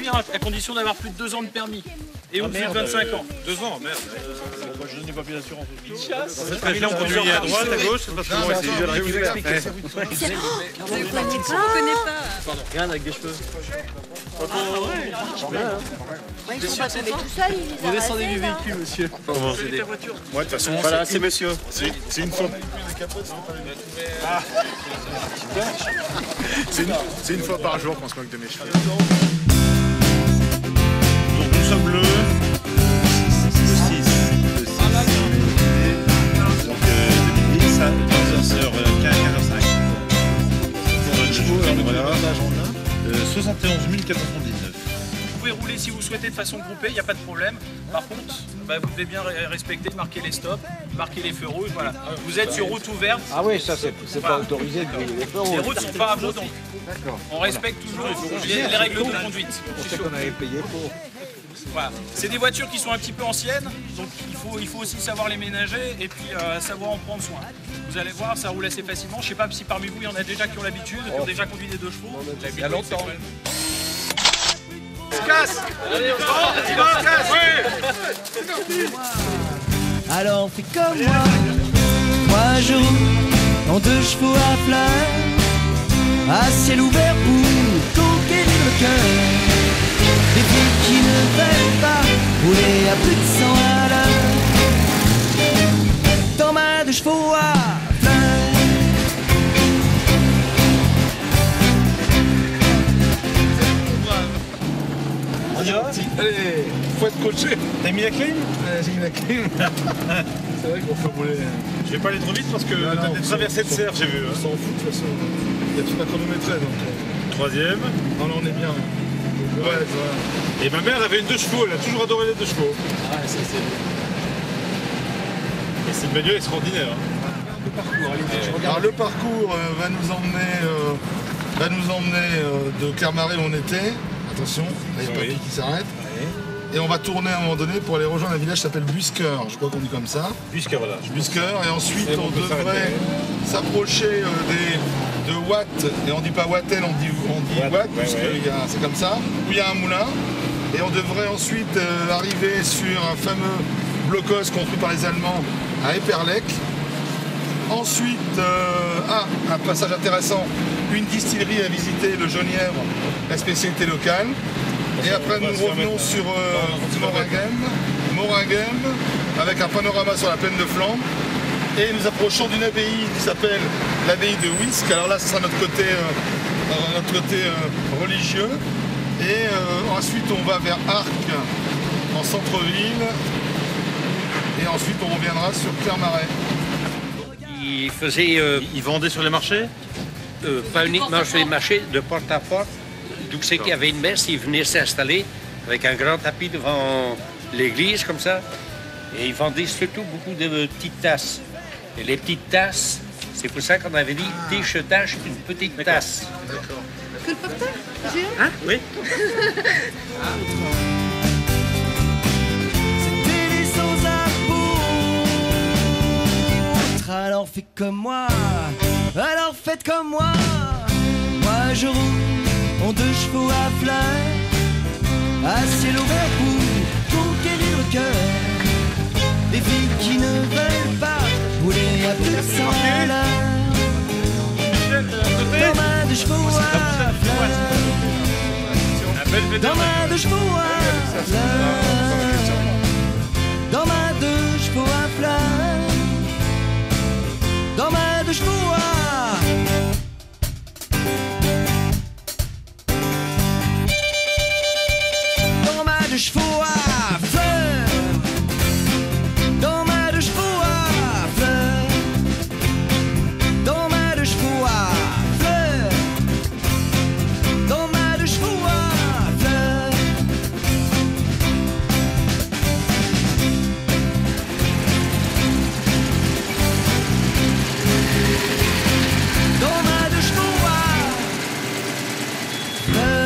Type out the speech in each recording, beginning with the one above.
conduire à condition d'avoir plus de 2 ans de permis. Et au plus de 25 ans. 2 ans, merde. Moi je n'ai pas pris d'assurance. Dans cette région, on conduit à droite, à gauche, c'est parce que moi, Je vais vous expliquer. Je connais pas. Pardon. Regarde avec des cheveux. Ils sont pas tombés tout seuls, ils Vous descendez du véhicule, monsieur. Ta voiture. Ouais, de toute façon, Voilà, c'est monsieur. c'est une fois. C'est une fois par jour qu'on se moque de mes cheveux. Donc nous sommes le 6. Donc 2010 à 15h05. Pour notre chevaux, voilà. 71 419. Vous pouvez rouler si vous souhaitez de façon groupée, il n'y a pas de problème. Par contre, vous devez bien respecter, marquer les stops, marquer les feux rouges. Voilà. Vous êtes sur route ouverte. Ah oui, ça c'est pas autorisé de les feux Les rouges. routes ne sont pas à vous, donc on respecte toujours les règles de conduite. C'est ce qu'on avait payé pour. Voilà. C'est des voitures qui sont un petit peu anciennes, donc il faut aussi savoir les ménager et puis savoir en prendre soin. Vous allez voir, ça roule assez facilement. Je ne sais pas si parmi vous, il y en a déjà qui ont l'habitude, qui ont déjà conduit des 2 chevaux. Il y a longtemps. Casse. Allez, on se casse. Alors fais comme moi. Moi je roule en 2 chevaux à fleurs, à ciel ouvert pour conquérir le cœur. Des filles qui ne veulent pas rouler à plus de 100 à l'heure. Dans ma 2 chevaux à fleurs. On y va? Allez, faut être coaché. T'as mis la clim? J'ai mis la clim. C'est vrai qu'on peut rouler. Je vais pas aller trop vite parce que t'as des traversées de serre, j'ai vu. On s'en fout de toute façon. Il y a tout à chronométrer donc. 3e. Non, là on est bien. Ouais, Et ma mère avait une 2 chevaux, elle a toujours adoré les 2 chevaux. Ah, ça c'est. Et c'est une bagnole extraordinaire. Alors le parcours va nous emmener de Clermarais où on était. Attention, là il y a le papy qui s'arrête. Et on va tourner à un moment donné pour aller rejoindre un village qui s'appelle Busker, je crois qu'on dit comme ça. Busker, voilà. Busker, et ensuite Et on on peut devrait s'arrêter. s'approcher de Watt, et on dit pas Wattel, on dit Watt, Ouais, parce que ouais. c'est comme ça, où il y a un moulin. Et on devrait ensuite arriver sur un fameux blocos construit par les Allemands à Eperlek. Ensuite, un passage intéressant, une distillerie à visiter, le Genièvre, la spécialité locale. Et après, nous revenons sur Moringhem, avec un panorama sur la plaine de Flandre. Et nous approchons d'une abbaye qui s'appelle l'abbaye de Wisk. Alors là, ce sera notre côté religieux. Et ensuite, on va vers Arques, en centre-ville. Et ensuite, on reviendra sur Clermarais. Ils vendaient sur les marchés? Pas uniquement sur les marchés, de porte à porte. D'où c'est qu'il y avait une messe, ils venaient s'installer avec un grand tapis devant l'église, comme ça. Et ils vendaient surtout beaucoup de petites tasses. Et les petites tasses, c'est pour ça qu'on avait dit déchetage une petite tasse. D'accord. Que le porteur géant. Hein? Oui. C'était les sans apôtres. Alors fais comme moi, alors faites comme moi. Moi je roule en 2 chevaux à fleurs, à ciel ouvert pour conquérir le cœur. Des filles qui ne veulent pas rouler à plus de 100 à l'heure. Dans ma 2 chevaux à fleurs, dans ma 2 chevaux à fleurs, dans ma 2 chevaux à fleurs, dans ma 2 chevaux à dans ma 2 chevaux à fleurs, dans ma 2 chevaux à fleurs, dans ma 2 chevaux à fleurs, dans ma 2 chevaux à fleurs. Dans ma 2 chevaux à fleurs.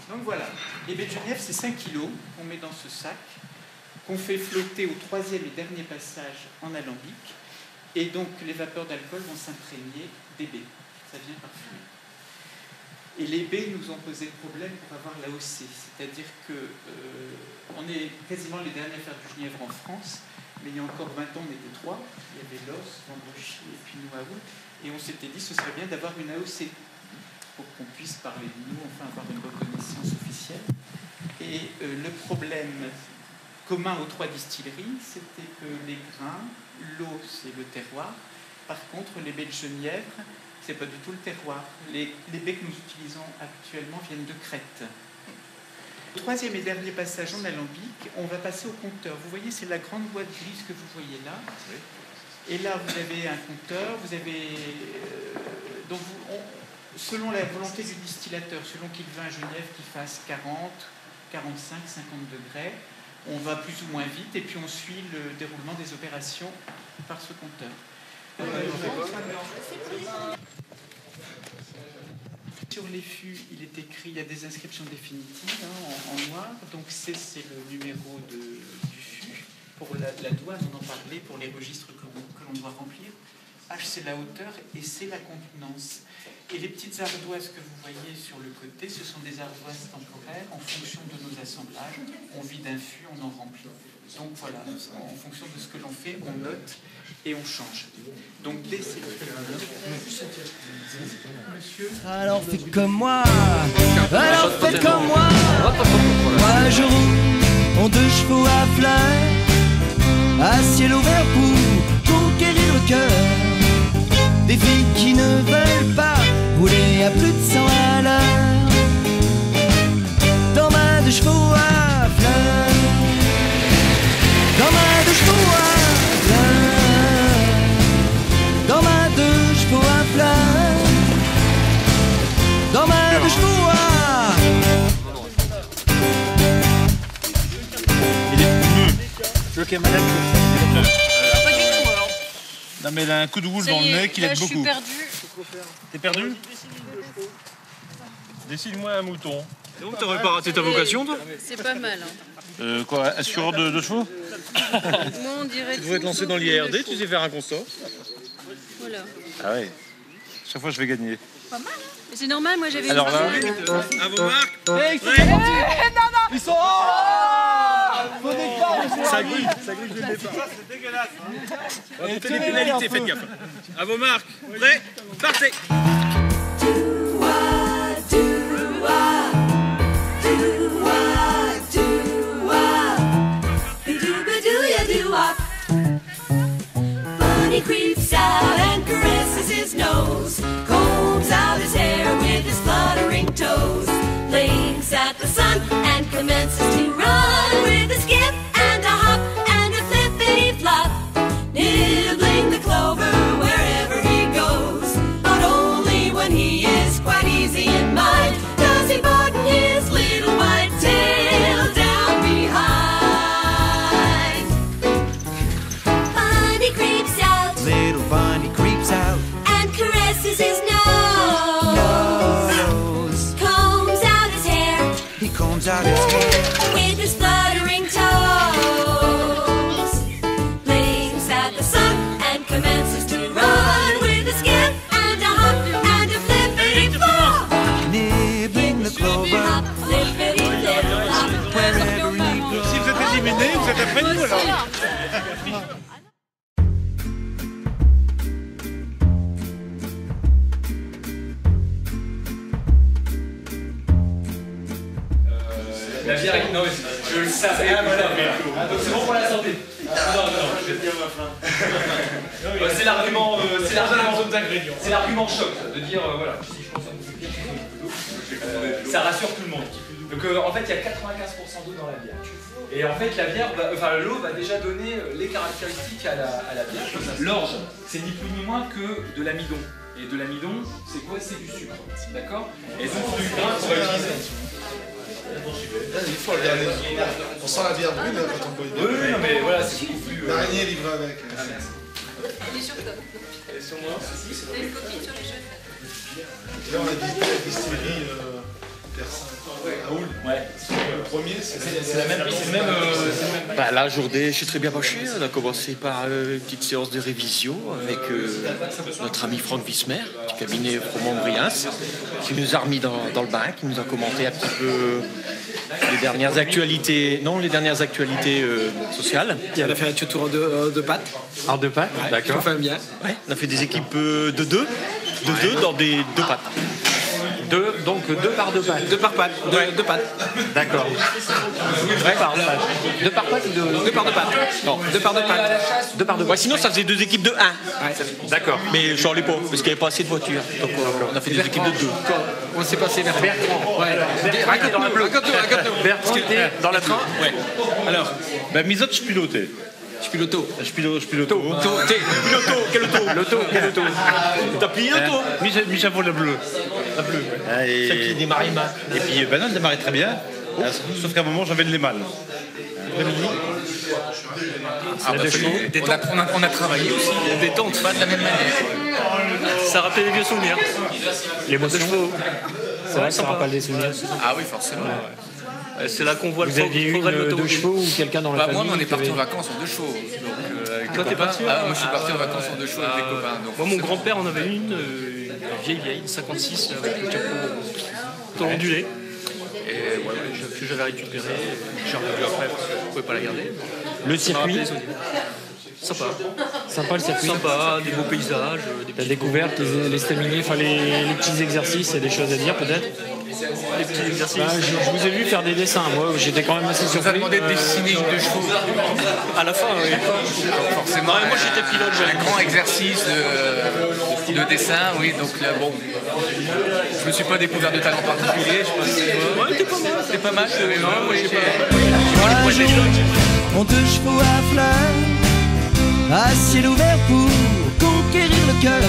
Donc voilà, les baies de Genève, c'est 5 kg qu'on met dans ce sac, qu'on fait flotter au 3e et dernier passage en alambic, et donc les vapeurs d'alcool vont s'imprégner des baies. Ça vient parfumer. Et les baies nous ont posé problème pour avoir l'AOC, c'est-à-dire qu'on est quasiment les derniers à faire du genièvre en France, mais il y a encore 20 ans, on était 3. Il y avait Los, Vendrechy et puis nous à Août. Et on s'était dit ce serait bien d'avoir une AOC pour qu'on puisse parler de nous, enfin avoir une reconnaissance officielle. Et le problème commun aux 3 distilleries, c'était que les grains, l'eau, c'est le terroir. Par contre, les baies de genièvre, c'est pas du tout le terroir. Les baies que nous utilisons actuellement viennent de Crète. 3e et dernier passage en alambic, on va passer au compteur. Vous voyez, c'est la grande boîte grise que vous voyez là. Et là, vous avez un compteur, vous avez... donc, selon la volonté du distillateur, selon qu'il veut un genièvre qui fasse 40, 45, 50 degrés, on va plus ou moins vite et puis on suit le déroulement des opérations par ce compteur. Sur les fûts, il est écrit, il y a des inscriptions définitives en noir, donc c'est le numéro du fût. Pour la douane, on en parlait, pour les registres que l'on doit remplir. H, c'est la hauteur et c'est la contenance. Et les petites ardoises que vous voyez sur le côté, ce sont des ardoises temporaires en fonction de nos assemblages. On vide un fût, on en remplit. Donc voilà, en fonction de ce que l'on fait, on note et on change. Donc dès ces... Monsieur. Alors faites comme moi, alors faites comme moi. Moi je roule en 2 chevaux à fleurs, à ciel ouvert pour conquérir le cœur des filles qui ne veulent pas rouler à plus de 100 à l'heure. Dans ma 2 chevaux à fleurs, dans ma 2 chevaux à fleurs, dans ma 2 chevaux à fleurs, dans ma 2 chevaux à... Il est pneus. Je veux qu'elle m'aide. Pas du tout, alors. Non mais elle a un coup de boule dans le nez qui là, l'aide je suis beaucoup. perdue. T'es perdu? Dessine-moi un mouton. Donc t'aurais pas raté ta vocation, toi? C'est pas mal. Hein. Quoi, assureur de chevaux? Moi, on dirait. Tu devrais te lancer dans l'IRD, tu sais faire un constat. Voilà. Ah ouais. Chaque fois je vais gagner. Pas mal, hein. Mais c'est normal, moi j'avais. Alors là, À vos marques. Ils sont... Ça grille dès le départ. C'est dégueulasse. On va des pénalités, faites gaffe. À vos marques. Prêt? Partez. Bunny creeps out and caresses his nose, combs out his hair with his fluttering toes, blinks at the sun and commences to run with a skip and a hop and a flippity flop, nibbling the clover wherever he goes. But only when he is quite easy in mind does he button his little white tail down behind. Bunny creeps out, Little bunny creeps out, and caresses his nose, combs out his hair he combs out his hair. with his fluttering toes, blinks at the sun and commences to run with a skip and a hop and a flippity flop, Nibbling the clover hop, flippity flip flop. wherever he goes. si vous êtes éliminé, vous êtes après nous alors. La bière avec... Non, mais je le savais. Ah, voilà. Donc c'est bon pour la santé. Non. C'est l'argument c'est l'argument choc, de dire, voilà, si je consomme du bière, ça rassure tout le monde. Donc en fait, il y a 95% d'eau dans la bière. Et en fait, la bière, l'eau va déjà donner les caractéristiques à la bière. L'orge, c'est ni plus ni moins que de l'amidon. Et de l'amidon, c'est quoi? C'est du sucre. D'accord? Et donc du grain qu'on va utiliser. Il faut regarder. On sent la bière brune quand on boit une bière. Oui, non, mais voilà, c'est beaucoup plus. L'araignée livrée avec. Il est sur toi. Et sur moi? Il y a une copine sur les cheveux. Là, on a visité la distillerie Persin. Ouais. Le premier, c'est la même. Bah, la journée, je suis très bien penché. On a commencé par une petite séance de révision avec notre ami Franck Wismer, du cabinet Froment-Briens, qui nous a remis dans le bain, qui nous a commenté un petit peu les dernières actualités sociales. On a fait un tuto en deux pattes. En deux pattes, d'accord. Enfin bien. Ouais, on a fait des équipes de deux dans des deux pattes. Donc deux par deux pattes. Deux par pattes. Deux pattes. D'accord. Ouais, deux par pattes ou deux par deux pattes. Non, deux par deux pattes. Deux par deux. Ouais, sinon ça faisait deux équipes de 1. Ouais. D'accord. Mais j'en ai pas, parce qu'il n'y avait pas assez de voitures. Donc on a fait des équipes de 2. On s'est passé vers Bertrand. Ouais. Raconte-nous. Bertrand était dans la train. Ouais. Alors, Misotte, je pilotais. Je piloto. Quel auto? Quel auto? T'as plié l'auto? Michel pour le bleu. La bleue. Celle qui démarrait mal. Et puis, non, elle démarrait très bien. Sauf qu'à un moment, j'avais le mal. On a travaillé aussi. Détente, pas de la même manière. Ça rappelle des vieux souvenirs. Les motos de chevaux. C'est vrai, ça rappelle des souvenirs. Ah oui, forcément. C'est là qu'on voit le Vous aviez eu deux chevaux ou quelqu'un dans la famille? Moi, on est parti en vacances en 2 chevaux. Donc, Toi, t'es parti? moi, je suis parti en vacances en 2 chevaux avec des copains. Donc, moi, mon grand-père en avait une vieille, 56, avec le capot ondulé. Et j'avais récupéré, j'ai revendu après parce que je ne pouvais pas la garder. Le circuit? Sympa. Sympa le circuit? Sympa, des beaux paysages. La découverte, les staminés, enfin les petits exercices, il y a des choses à dire peut-être? Les petits exercices. Je vous ai vu faire des dessins, moi j'étais quand même assez surpris. on nous a demandé de dessiner 2 chevaux. À la fin, oui. Forcément, moi j'étais pilote. Un grand exercice de dessin, oui. Donc là, bon, je me suis pas découvert de talent particulier. Je pense que c'était pas mal. On 2 chevaux à fleurs, à ciel ouvert pour conquérir le cœur.